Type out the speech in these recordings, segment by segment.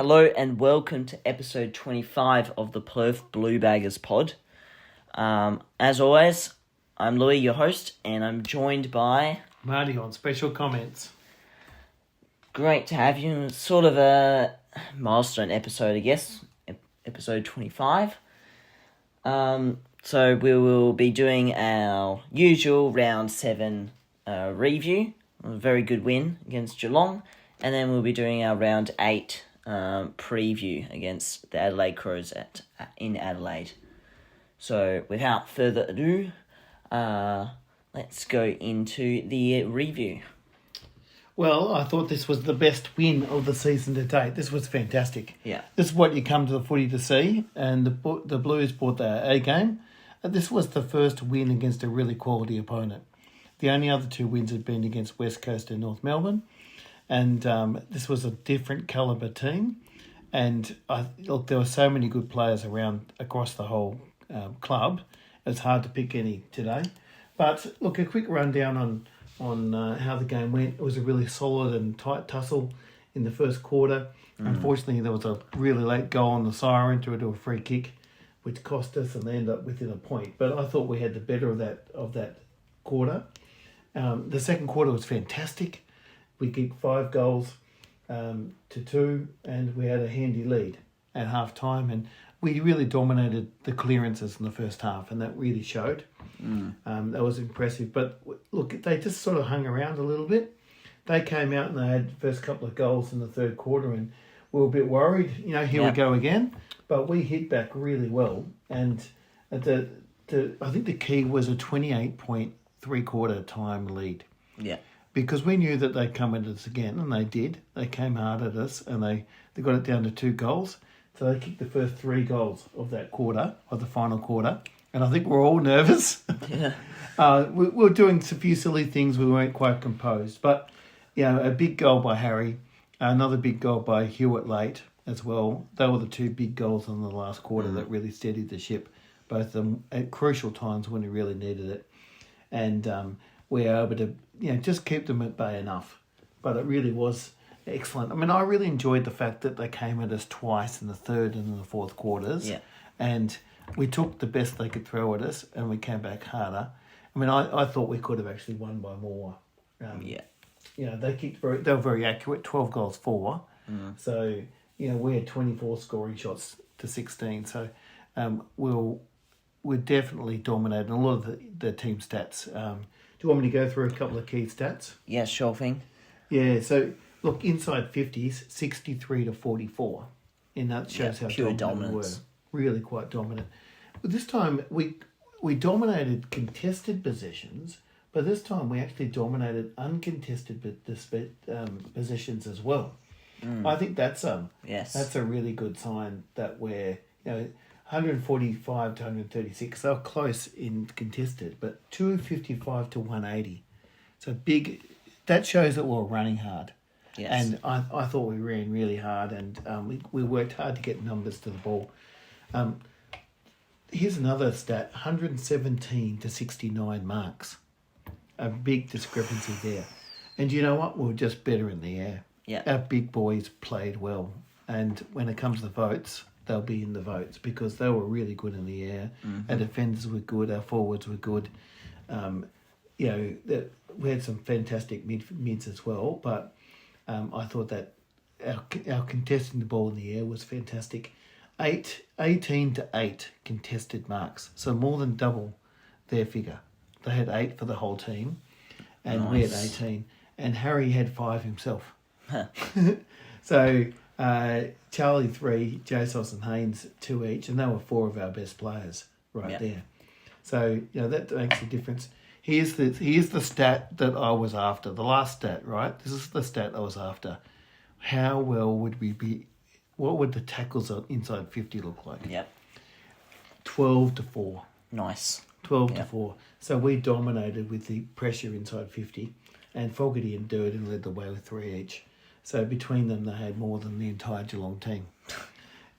Hello and welcome to episode 25 of the Perth Blue Baggers pod. As always, I'm Louis, your host, and I'm joined by... Marty on special comments. Great to have you. Sort of a milestone episode, I guess. Episode 25. So we will be doing our usual round 7 review. A very good win against Geelong. And then we'll be doing our round 8 preview against the Adelaide Crows in Adelaide. So without further ado, let's go into the review. Well, I thought this was the best win of the season to date. This was fantastic. Yeah. This is what you come to the footy to see, and the Blues brought their A game. This was the first win against a really quality opponent. The only other 2 wins had been against West Coast and North Melbourne, and this was a different calibre team. And there were so many good players across the whole club. It's hard to pick any today. But look, a quick rundown on how the game went. It was a really solid and tight tussle in the first quarter. Unfortunately, there was a really late goal on the siren to a free kick, which cost us, and they ended up within a point. But I thought we had the better of that quarter. The second quarter was fantastic. We kicked 5 goals to 2, and we had a handy lead at half time, and we really dominated the clearances in the first half, and that really showed. That was impressive. But look, they just sort of hung around a little bit. They came out and they had the first couple of goals in the third quarter, and we were a bit worried. Here we go again. But we hit back really well, and I think the key was a 28-point three-quarter time lead. Yeah. Because we knew that they'd come at us again, and they did. They came hard at us, and they got it down to 2 goals. So they kicked the first 3 goals of that quarter, of the final quarter. And I think we're all nervous. Yeah. We were doing a few silly things. We weren't quite composed. But, a big goal by Harry, another big goal by Hewitt late as well. They were the 2 big goals in the last quarter that really steadied the ship, both of them at crucial times when we really needed it. And we were able to, just keep them at bay enough. But it really was excellent. I mean, I really enjoyed the fact that they came at us twice in the third and in the fourth quarters. Yeah. And we took the best they could throw at us, and we came back harder. I mean, I thought we could have actually won by more. They were very accurate, 12 goals 4. So, we had 24 scoring shots to 16. So, we're definitely dominating a lot of the team stats. Do you want me to go through a couple of key stats? Yeah, sure thing. Yeah, so look, inside 50s, 63 to 44. And that shows how pure dominant we were. dominance. Really quite dominant. But this time, we dominated contested possessions, but this time we actually dominated uncontested possessions as well. I think that's a really good sign that we're 145 to 136. They were close in contested, but 255 to 180. So big. That shows that we're running hard. Yes. And I thought we ran really hard, and we worked hard to get numbers to the ball. Here's another stat, 117 to 69 marks. A big discrepancy there. And you know what? We were just better in the air. Yeah. Our big boys played well. And when it comes to votes, they'll be in the votes because they were really good in the air. Our defenders were good. Our forwards were good. We had some fantastic mids as well. But I thought that our contesting the ball in the air was fantastic. 18 to 8 contested marks, so more than double their figure. They had 8 for the whole team, and we had 18. And Harry had 5 himself. So Charlie 3, Josos and Haynes 2 each, and they were 4 of our best players there. So that makes a difference. Here's the stat that I was after. The last stat, right? This is the stat I was after. How well would we be? What would the tackles on inside 50 look like? Yep. 12 to 4. Nice. 12 to 4. So we dominated with the pressure inside 50, and Fogarty and Durden led the way with 3 each. So between them, they had more than the entire Geelong team.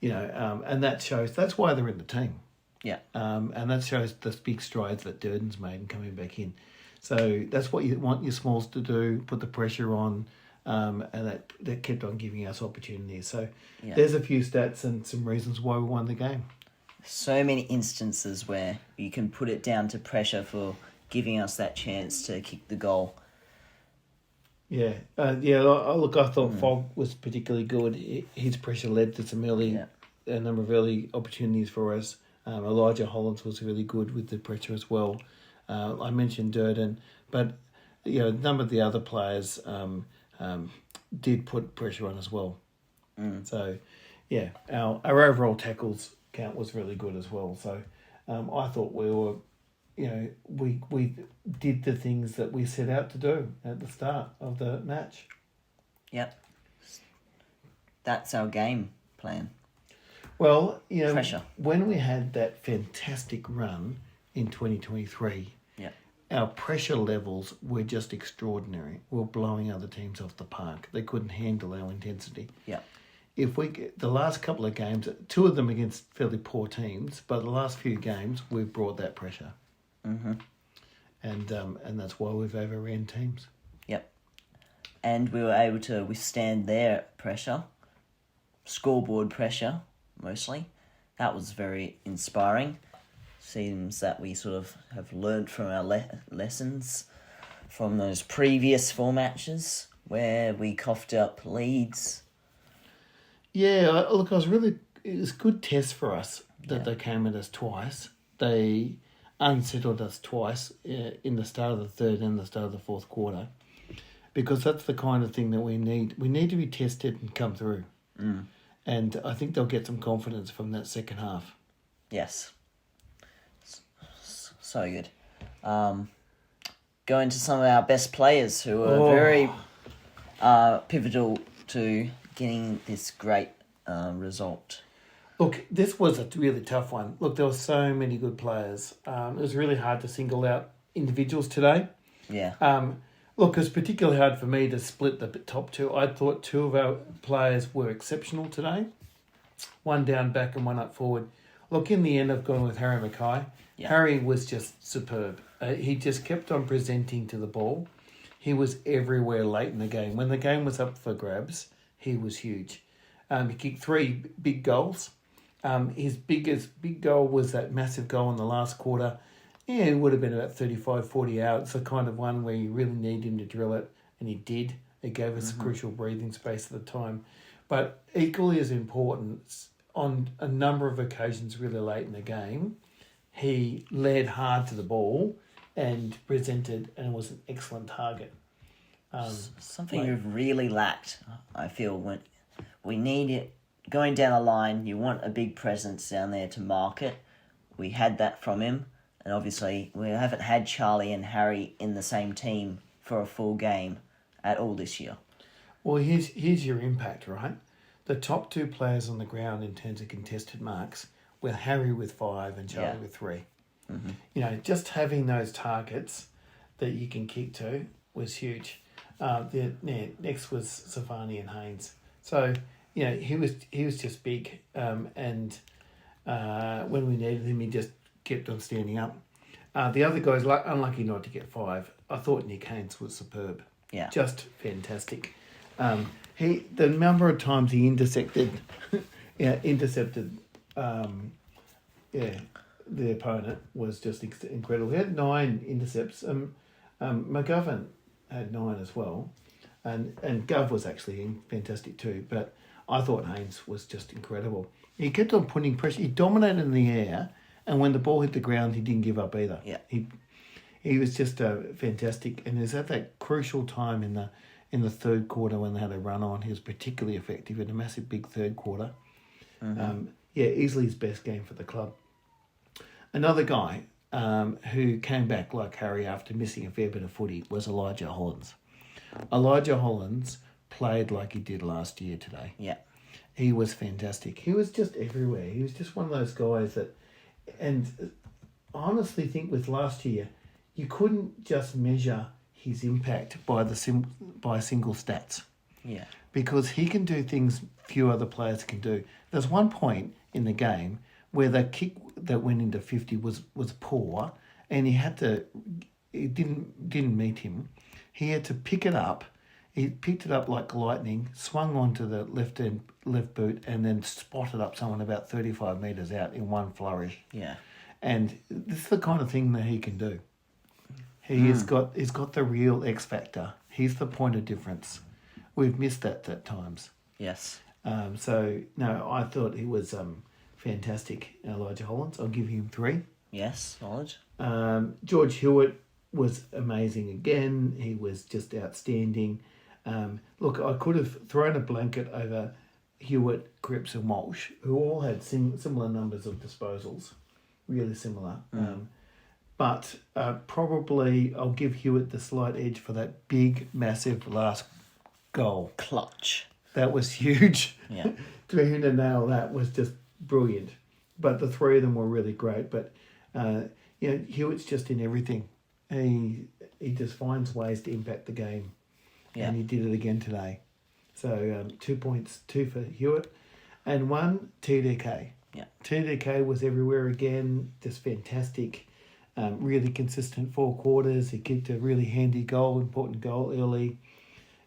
And that shows, that's why they're in the team. Yeah. And that shows the big strides that Durden's made in coming back in. So that's what you want your smalls to do, put the pressure on, and that kept on giving us opportunities. So Yeah. there's a few stats and some reasons why we won the game. So many instances where you can put it down to pressure for giving us that chance to kick the goal. Yeah, look, I thought Fogg was particularly good. His pressure led to some a number of early opportunities for us. Elijah Hollands was really good with the pressure as well. I mentioned Durden, but a number of the other players did put pressure on as well. So, yeah, our overall tackles count was really good as well. So, I thought we were, we did the things that we set out to do at the start of the match. Yep. That's our game plan. Well, Pressure. when we had that fantastic run in 2023, our pressure levels were just extraordinary. We were blowing other teams off the park. They couldn't handle our intensity. Yeah. If we get the last couple of games, two of them against fairly poor teams, but the last few games we've brought that pressure. Mm-hmm. And that's why we've overran teams. Yep. And we were able to withstand their pressure, scoreboard pressure, mostly. That was very inspiring. Seems that we sort of have learnt from our lessons from those previous 4 matches where we coughed up leads. Yeah, look, it was a good test for us that they came at us twice. They unsettled us twice in the start of the third and the start of the fourth quarter, because that's the kind of thing that we need. We need to be tested and come through. And I think they'll get some confidence from that second half. Yes. So good. Going to some of our best players who are very pivotal to getting this great result. Look, this was a really tough one. Look, there were so many good players. It was really hard to single out individuals today. Yeah. Look, it was particularly hard for me to split the top two. I thought 2 of our players were exceptional today. One down back and one up forward. Look, in the end, I've gone with Harry Mackay. Yeah. Harry was just superb. He just kept on presenting to the ball. He was everywhere late in the game. When the game was up for grabs, he was huge. He kicked 3 big goals. His big goal was that massive goal in the last quarter. Yeah, it would have been about 35, 40 out. It's the kind of one where you really need him to drill it, and he did. It gave us crucial breathing space at the time. But equally as important, on a number of occasions really late in the game, he led hard to the ball and presented and was an excellent target. Something you've really lacked, I feel, when we need it. Going down the line, you want a big presence down there to mark it. We had that from him. And obviously, we haven't had Charlie and Harry in the same team for a full game at all this year. Well, here's your impact, right? The top 2 players on the ground in terms of contested marks were Harry with 5 and Charlie with 3. Mm-hmm. Just having those targets that you can kick to was huge. Next was Savani and Haynes. So, he was just big. And when we needed him, he just kept on standing up. The other guys, unlucky not to get 5. I thought Nick Haynes was superb. Yeah. Just fantastic. The number of times he intercepted the opponent was just incredible. He had 9 intercepts. McGovern had 9 as well. And Gov was actually fantastic too. But I thought Haynes was just incredible. He kept on putting pressure. He dominated in the air. And when the ball hit the ground, he didn't give up either. Yeah, he was just fantastic. And it was at that crucial time in the third quarter when they had a run on. He was particularly effective in a massive big third quarter. Mm-hmm. Easily his best game for the club. Another guy who came back like Harry after missing a fair bit of footy was Elijah Hollands. Elijah Hollands played like he did last year today. Yeah, he was fantastic. He was just everywhere. He was just one of those guys that. And I honestly think with last year, you couldn't just measure his impact by single stats. Yeah. Because he can do things few other players can do. There's one point in the game where the kick that went into 50 was poor, and it didn't meet him. He had to pick it up He picked it up like lightning, swung onto the left boot, and then spotted up someone about 35 metres out in one flourish. Yeah. And this is the kind of thing that he can do. He's got the real X factor. He's the point of difference. We've missed that at times. Yes. So no, I thought he was fantastic, Elijah Hollands. I'll give him 3. Yes, solid. George Hewitt was amazing again. He was just outstanding. Look, I could have thrown a blanket over Hewitt, Cripps and Walsh, who all had similar numbers of disposals, really similar. But probably I'll give Hewitt the slight edge for that big, massive last goal. Clutch. That was huge. Yeah. To him to nail that was just brilliant. But the 3 of them were really great. But, Hewitt's just in everything. He just finds ways to impact the game. Yeah. And he did it again today. So 2 points, 2 for Hewitt. And 1, TDK. Yeah. TDK was everywhere again, just fantastic. Really consistent 4 quarters. He kicked a really handy goal, important goal early.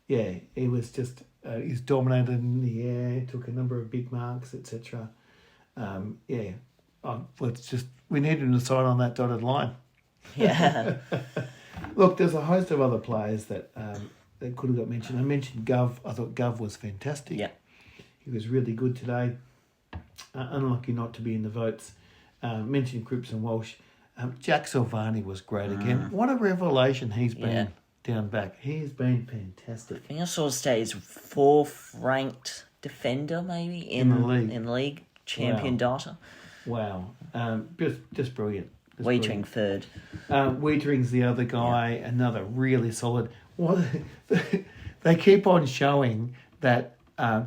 Yeah, he was just, he's dominated in the air, took a number of big marks, etc. We need him to sign on that dotted line. Yeah. Look, there's a host of other players that could have got mentioned. I mentioned Gov. I thought Gov was fantastic. Yeah. He was really good today. Unlucky not to be in the votes. Mentioned Cripps and Walsh. Jack Silvani was great again. What a revelation he's been down back. He's been fantastic. I think I saw state 4th ranked defender maybe in the league. Champion data. Wow. Just brilliant. Waitering 3rd. Wheatering's the other guy, another really solid. They keep on showing that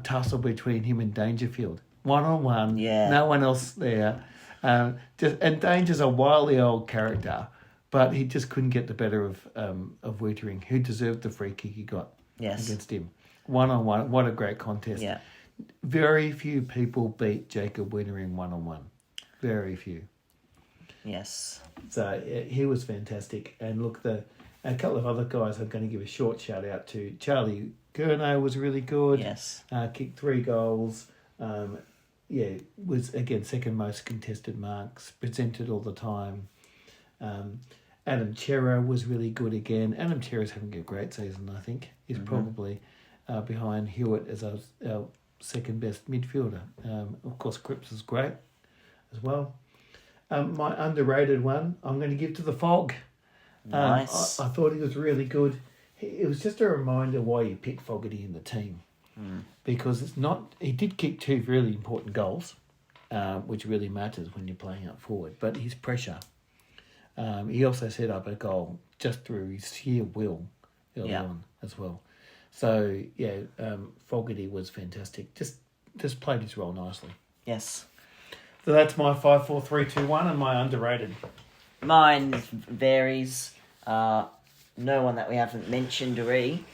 tussle between him and Dangerfield. 1-on-1. Yeah. No one else there. And Danger's a wily old character, but he just couldn't get the better of Wheatering, who deserved the free kick he got against him. 1-on-1. What a great contest. Yeah. Very few people beat Jacob Wheatering 1-on-1. Very few. Yes. So he was fantastic. And look, a couple of other guys I'm going to give a short shout out to. Charlie Gurno was really good. Yes. Kicked 3 goals. Was again second most contested marks. Presented all the time. Adam Chera was really good again. Adam Chera's having a great season, I think. He's probably behind Hewitt as our second best midfielder. Of course, Cripps is great as well. My underrated one, I'm going to give to the Fog. Nice. I thought he was really good. It was just a reminder why you pick Fogarty in the team. Because he did kick 2 really important goals, which really matters when you're playing up forward. But his pressure, he also set up a goal just through his sheer will early on as well. So, Fogarty was fantastic. Just played his role nicely. Yes. So that's my 5, 4, 3, 2, 1 and my underrated. Mine varies. No one that we haven't mentioned already.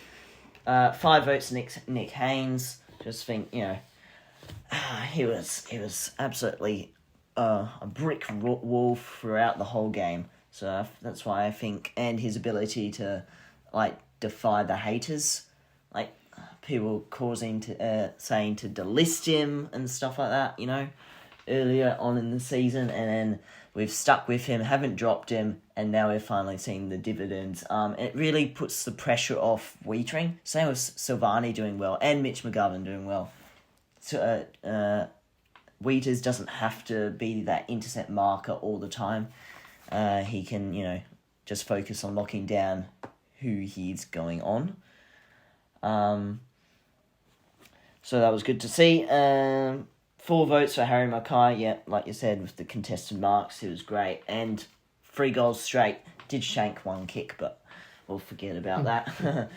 5 votes, Nick Haynes. Just think, he was absolutely a brick wall throughout the whole game. So that's why I think, and his ability to defy the haters, people saying to delist him and stuff like that. Earlier on in the season, and then we've stuck with him, haven't dropped him, and now we're finally seeing the dividends. It really puts the pressure off Wheatering. Same with Silvani doing well, and Mitch McGovern doing well. So Wheaters doesn't have to be that intercept marker all the time. He can, just focus on locking down who he's going on. So that was good to see. 4 votes for Harry Mackay, like you said, with the contested marks, he was great. And 3 goals straight. Did shank 1 kick, but we'll forget about that.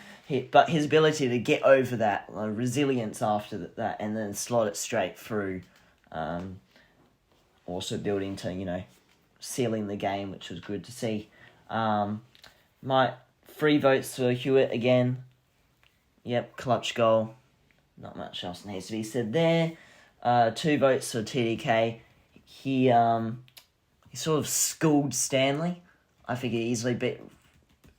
But his ability to get over that, resilience after that, and then slot it straight through, also building to, sealing the game, which was good to see. My 3 votes for Hewitt again. Yep, clutch goal. Not much else needs to be said there. 2 votes for TDK. He sort of schooled Stanley. I think he easily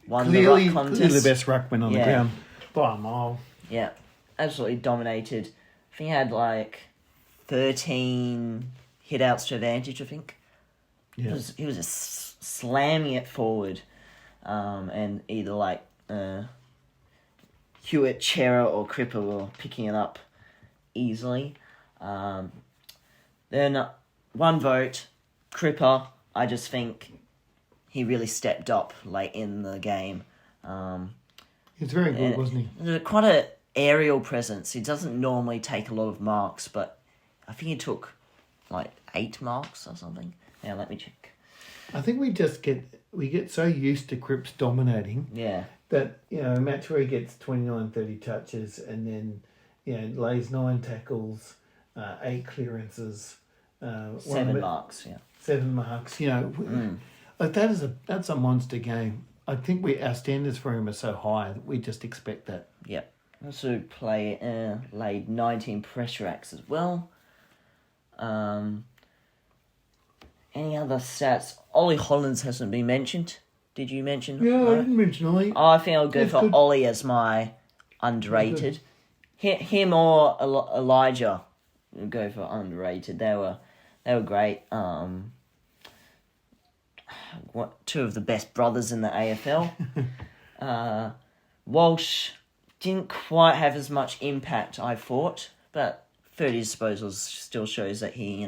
won the ruck contest. Clearly the best ruckman on the ground. By a mile. Yeah, absolutely dominated. I think he had like 13 hit outs to advantage, I think. Yeah. He was just slamming it forward. And either like Hewitt, Chera, or Cripper were picking it up easily. Then one vote, Cripper. I just think he really stepped up late in the game. He was very good, wasn't he? There's quite an aerial presence. He doesn't normally take a lot of marks, but I think he took like 8 marks or something. Now let me check. I think we get so used to Cripps dominating that, a match where he gets 29, 30 touches and then, lays 9 tackles, 8 clearances. 7 marks, 7 marks, like that's a monster game. I think our standards for him are so high that we just expect that. Yep. Also laid 19 pressure acts as well. Any other stats? Ollie Hollands hasn't been mentioned. Did you mention? Yeah, I didn't mention Ollie. Oh, I think I'll go for good. Ollie as my underrated. Him or Elijah will go for underrated. They were great. Two of the best brothers in the AFL. Walsh didn't quite have as much impact, I thought, but 30 disposals still shows that he,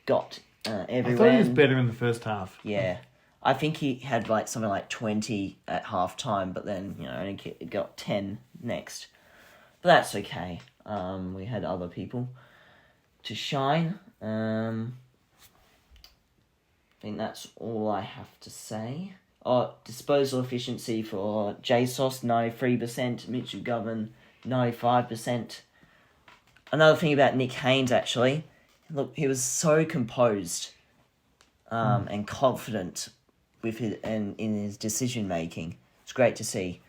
got everywhere. I thought he was better in the first half. Yeah. I think he had something like 20 at half time, but then, only got 10 next. But that's okay. We had other people to shine. I think that's all I have to say. Disposal efficiency for JSOS, 93%. Mitchell Govan, 95%. Another thing about Nick Haynes, actually. Look, he was so composed and confident with in his decision making. It's great to see.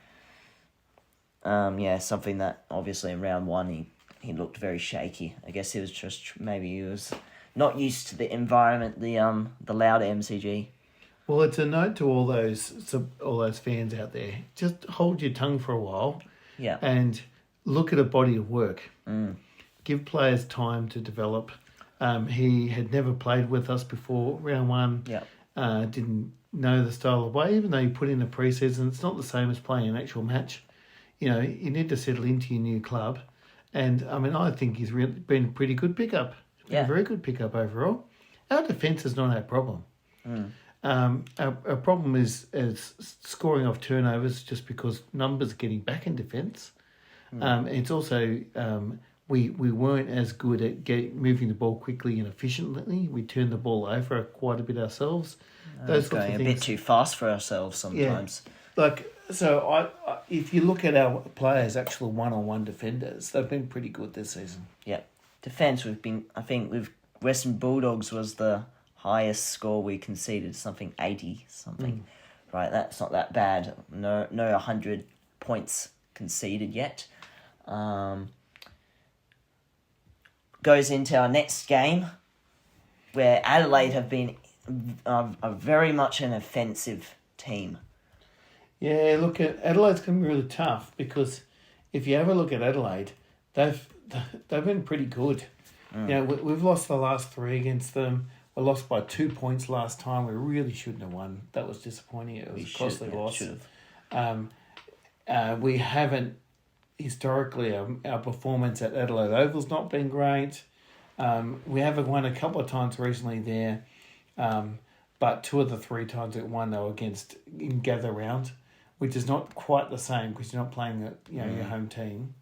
Something that obviously in round 1 he looked very shaky. I guess he was not used to the environment, the loud MCG. Well, it's a note to all those fans out there. Just hold your tongue for a while. Yeah. And look at a body of work. Give players time to develop. He had never played with us before round 1. Yeah. Didn't know the style of play, even though you put in a pre-season. It's not the same as playing an actual match. You need to settle into your new club. And, I think he's really been a pretty good pickup. A very good pickup overall. Our defence is not our problem. Our problem is scoring off turnovers just because numbers are getting back in defence. It's also we weren't as good at moving the ball quickly and efficiently. We turned the ball over quite a bit ourselves. Those sorts of things. A bit too fast for ourselves sometimes. Yeah. So if you look at our players, actual one-on-one defenders, they've been pretty good this season. Yeah. Defence, I think with Western Bulldogs was the highest score we conceded, something 80 something. Right, that's not that bad. No 100 points conceded yet. Goes into our next game, where Adelaide have been very much an offensive team. Yeah, look, Adelaide's going to be really tough because if you have a look at Adelaide, they've been pretty good. We've lost the last 3 against them. We lost by 2 points last time. We really shouldn't have won. That was disappointing. It was a costly loss. We haven't historically. Our performance at Adelaide Oval's not been great. We haven't won a couple of times recently there, but 2 of the 3 times we won they were against in gather round, which is not quite the same because you're not playing your home team.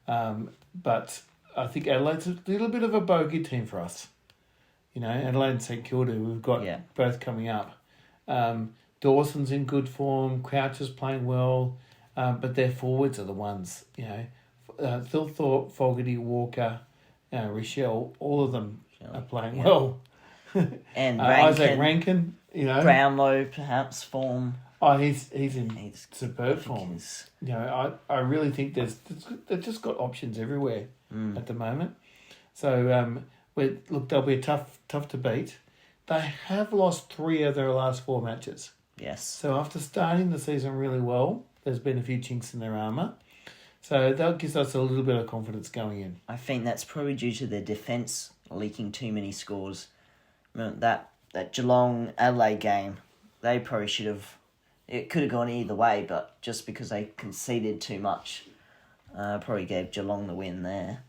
But I think Adelaide's a little bit of a bogey team for us. Adelaide and St Kilda, we've got both coming up. Dawson's in good form. Crouch is playing well, but their forwards are the ones. Thilthorpe, Fogarty, Walker, Rochelle, all of them are playing well. And Isaac Rankin, Brownlow perhaps form. Oh, he's in superb form. I really think they've just got options everywhere at the moment. So they'll be tough to beat. They have lost 3 of their last 4 matches. Yes. So after starting the season really well, there's been a few chinks in their armour. So that gives us a little bit of confidence going in. I think that's probably due to their defence leaking too many scores. That Geelong Adelaide game, they probably should have. It could have gone either way, but just because they conceded too much, probably gave Geelong the win there.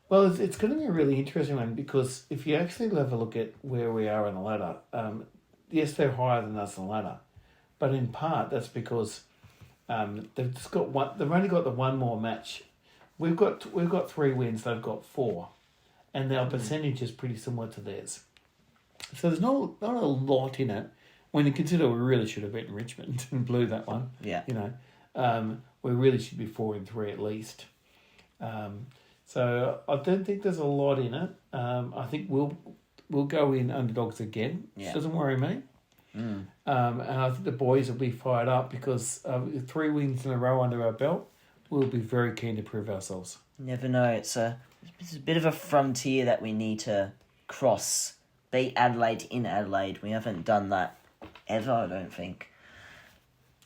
Well, it's going to be a really interesting one because if you actually have a look at where we are on the ladder, yes, they're higher than us on the ladder, but in part that's because they've just got one. They've only got the one more match. We've got 3 wins. They've got 4, and our percentage is pretty similar to theirs. So there's not a lot in it when you consider we really should have beaten Richmond and blew that one. Yeah, we really should be 4-3 at least. So I don't think there's a lot in it. I think we'll go in underdogs again, which doesn't worry me. And I think the boys will be fired up because 3 wins in a row under our belt, we'll be very keen to prove ourselves. Never know. It's a bit of a frontier that we need to cross. Beat Adelaide in Adelaide. We haven't done that ever, I don't think.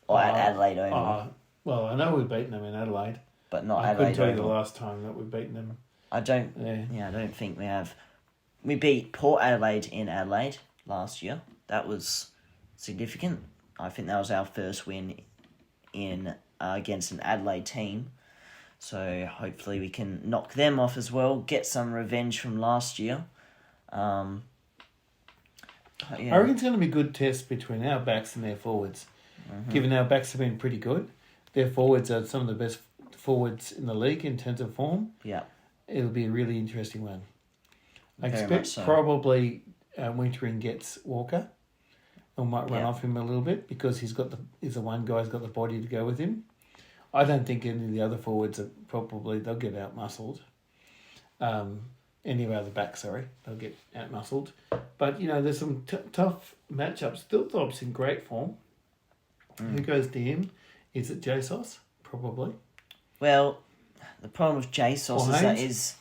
Or at Adelaide only. Well, I know we've beaten them in Adelaide. But not I Adelaide. couldn't tell you the last time that we've beaten them. I don't think we have. We beat Port Adelaide in Adelaide last year. That was significant. I think that was our first win in against an Adelaide team. So hopefully we can knock them off as well. Get some revenge from last year. I reckon it's going to be a good test between our backs and their forwards. Given our backs have been pretty good, their forwards are some of the best forwards in the league in terms of form. Yeah. It'll be a really interesting one. I Very expect much so. probably Wintering gets Walker and might run off him a little bit because he's the one guy's got the body to go with him. I don't think any of the other forwards they'll get out muscled. Any of our other backs, they'll get out muscled. But there's some tough matchups. Still Thorpe's in great form. Who goes to him? Is it JSOS? Probably. Well, the problem with JSOS is that he's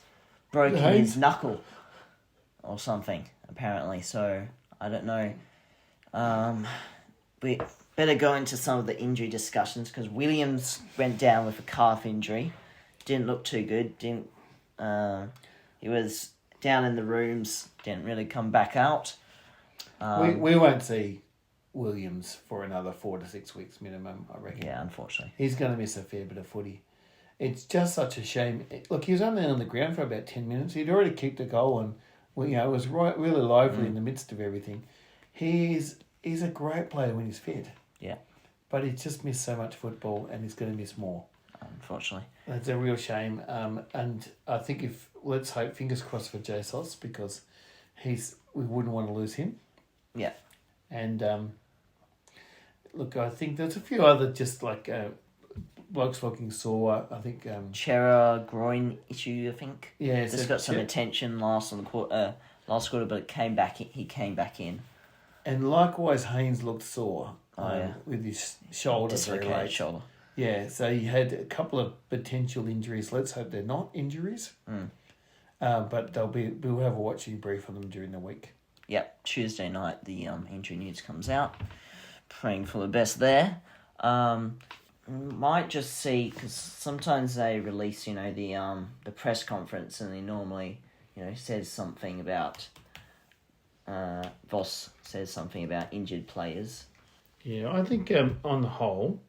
broken his knuckle or something, apparently. So, I don't know. We better go into some of the injury discussions because Williams went down with a calf injury. Didn't look too good. He was down in the rooms. Didn't really come back out. We won't see Williams for another 4 to 6 weeks minimum, I reckon. Yeah, unfortunately. He's going to miss a fair bit of footy. It's just such a shame. Look, he was only on the ground for about 10 minutes. He'd already kicked a goal and it was really lively in the midst of everything. He's a great player when he's fit. Yeah. But he's just missed so much football and he's going to miss more. Unfortunately. That's a real shame. And I think let's hope, fingers crossed for JSOS because we wouldn't want to lose him. Yeah. And look, I think there's a few other just like blokes looking sore. I think Chera groin issue. I think. Yeah, just got some attention last quarter, but it came back. He came back in. And likewise, Haynes looked sore. With his shoulder. Dislocated shoulder. Yeah, so he had a couple of potential injuries. Let's hope they're not injuries. But we'll have a watching brief on them during the week. Yep, Tuesday night the injury news comes out. Praying for the best there. Might just see because sometimes they release the press conference and they normally says something about Voss says something about injured players. Yeah, I think on the whole,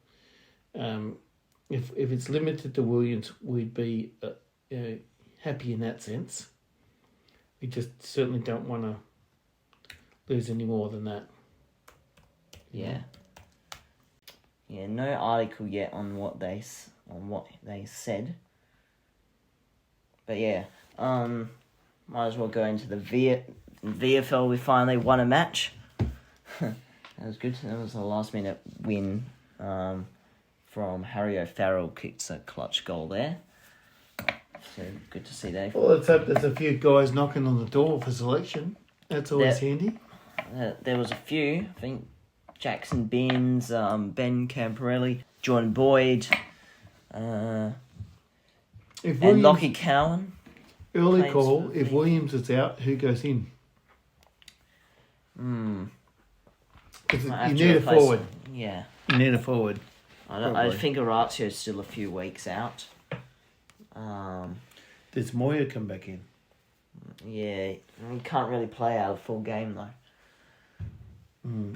if it's limited to Williams, we'd be happy in that sense. We just certainly don't want to lose any more than that. Yeah. Yeah, no article yet on what they said. But yeah, might as well go into the VFL. We finally won a match. That was good. That was a last minute win from Harry O'Farrell. Kicked a clutch goal there. So good to see that. Well, let's hope there's a few guys knocking on the door for selection. That's always handy. There was a few. I think Jackson Binns, Ben Camporelli, Jordan Boyd, and Lockie Cowan. Early call. If Williams is out, who goes in? You need a forward. Yeah. You need a forward. I Probably. think Orazio's still a few weeks out. Does Moya come back in? Yeah, he can't really play out a full game though.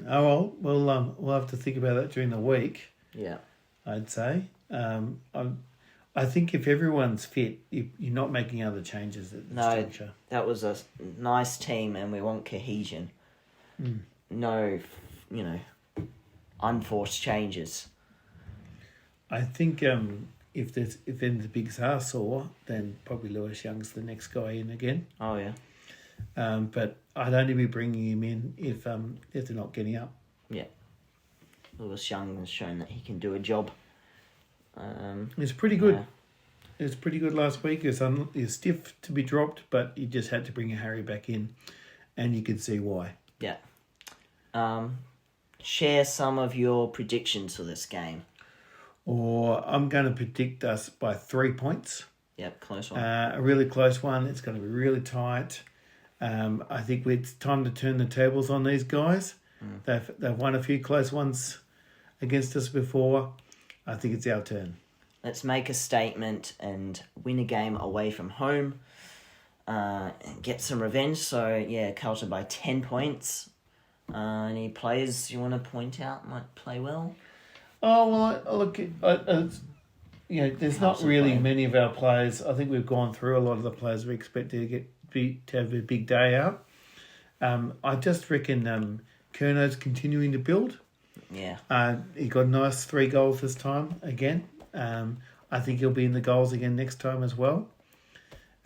Oh well, we'll have to think about that during the week. Yeah. I'd say. I think if everyone's fit, you're not making other changes at this juncture. That was a nice team, and we want cohesion. No, unforced changes. I think if any of the bigs are sore, then probably Lewis Young's the next guy in again. Oh yeah. But I'd only be bringing him in if they're not getting up. Yeah. Lewis Young has shown that he can do a job. It's pretty good. Yeah. It was pretty good last week. It was stiff to be dropped, but you just had to bring Harry back in, and you could see why. Yeah. Share some of your predictions for this game. Or I'm going to predict us by 3 points. Yep, close one. A really close one. It's going to be really tight. I think it's time to turn the tables on these guys. They've won a few close ones against us before. I think it's our turn. Let's make a statement and win a game away from home. And get some revenge. So, yeah, Carlton by 10 points. Any players you want to point out might play well? Oh, well, there's not really many of our players. I think we've gone through a lot of the players we expect to have a big day out. I just reckon Kerno's continuing to build. Yeah. He got a nice 3 goals this time again. I think he'll be in the goals again next time as well.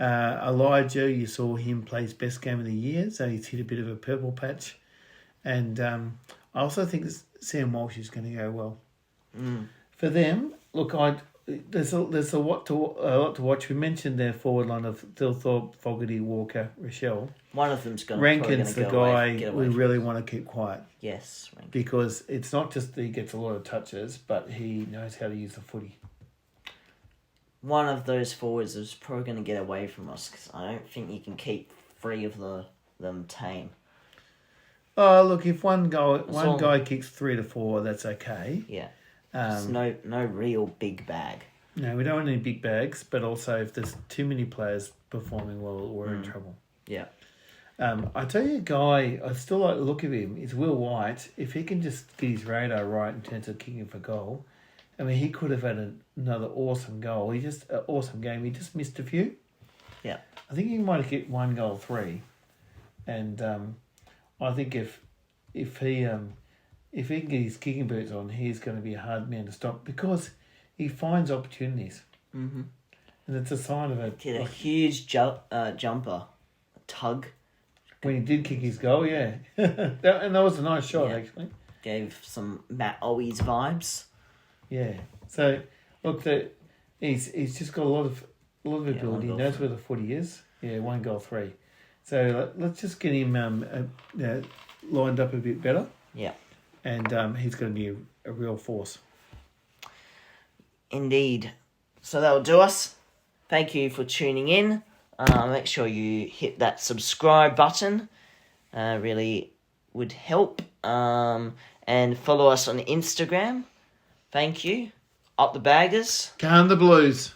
Elijah, you saw him play his best game of the year, so he's hit a bit of a purple patch. And I also think Sam Walsh is going to go well. For them, look, there's a lot to watch. We mentioned their forward line of Thilthorpe, Fogarty, Walker, Rochelle. One of them's going to Rankin's the guy get we away. really want to keep quiet. Yes, Rankin. Because it's not just that he gets a lot of touches, but he knows how to use the footy. One of those forwards is probably going to get away from us because I don't think you can keep 3 of them tame. Oh, look, if one guy kicks 3 to 4, that's okay. Yeah. There's no real big bag. No, we don't want any big bags, but also if there's too many players performing well, we're in trouble. Yeah. I tell you a guy, I still like the look of him, is Will White. If he can just get his radar right in terms of kicking for goal, I mean, he could have had another awesome goal. Awesome game. He just missed a few. Yeah. I think he might have hit 1 goal 3. And I think if he can get his kicking boots on, he's going to be a hard man to stop because he finds opportunities. Mm-hmm. And it's a sign of it. Did a huge jumper, a tug. When he did kick his goal, yeah. and that was a nice shot, actually. Gave some Matt Owies vibes. Yeah. So, look, he's just got a lot of ability. He knows where the footy is. Yeah, 1 goal 3. So let's just get him lined up a bit better. Yeah. And he's going to be a real force. Indeed. So that'll do us. Thank you for tuning in. Make sure you hit that subscribe button. Really would help. And follow us on Instagram. Thank you. Up the Baggers. Can the Blues.